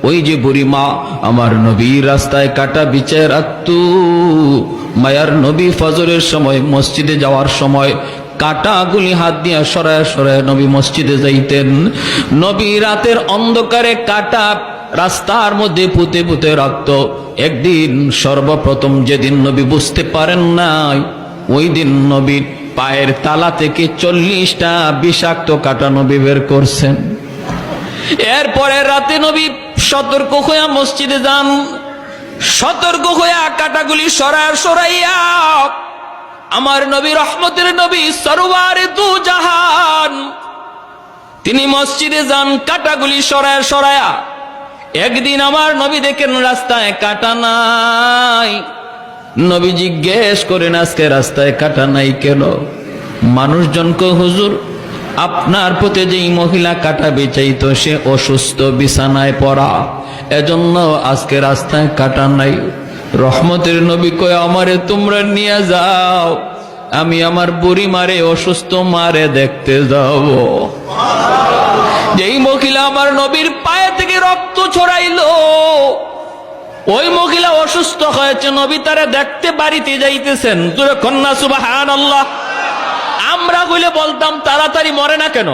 ওই যে বুড়ি মা আমার নবীর রাস্তায় কাটা বিছায় রাখত। মায়ার নবী ফজরের সময় মসজিদে যাওয়ার সময় কাটাগুলি হাত দিয়া সরায় সরায় নবী মসজিদে যাইতেন। নবী রাতের অন্ধকারে কাটা রাস্তার মধ্যে পুঁতে পুঁতে রাখত। একদিন সর্বপ্রথম যেদিন নবী বুঝতে পারেন নাই, ওই দিন নবীর পায়ের তালা থেকে 40টা বিষাক্ত কাটা নবী বের করছেন। এরপরে রাতে নবী সতর্ক হইয়া মসজিদে যান। সতর্ক হইয়া কাটাগুলি সরাইয়া আমার নবী রহমতের নবী সরওয়ারে দু জাহান তিনি মসজিদে যান কাটাগুলি সরাইয়া। একদিন আমার নবী দেখেন রাস্তায় কাটা নাই। নবী জিজ্ঞেস করেন আজকে রাস্তায় কাটা নাই কেন? মানুষজন কয় হুজুর আপনার প্রতি যেই মহিলা কাটা বেচাইতো সে অসুস্থ, বিছানায় পড়া, এজন্য আজকে রাস্তায় কাটা নাই। রহমতের নবী কয় আমারে তোমরা নিয়ে যাও, আমি আমার বুড়ি মারে অসুস্থ মারে দেখতে যাব। যেই মহিলা আমার নবীর পায়ে থেকে রক্ত ছড়াইলো, ওই মহিলা অসুস্থ হয়েছে, নবী তারা দেখতে বাড়িতে যাইতেছেন। তোরা কন্যা সুবহানাল্লাহ। আমরা হইলে বলতাম তাড়াতাড়ি মরে না কেন?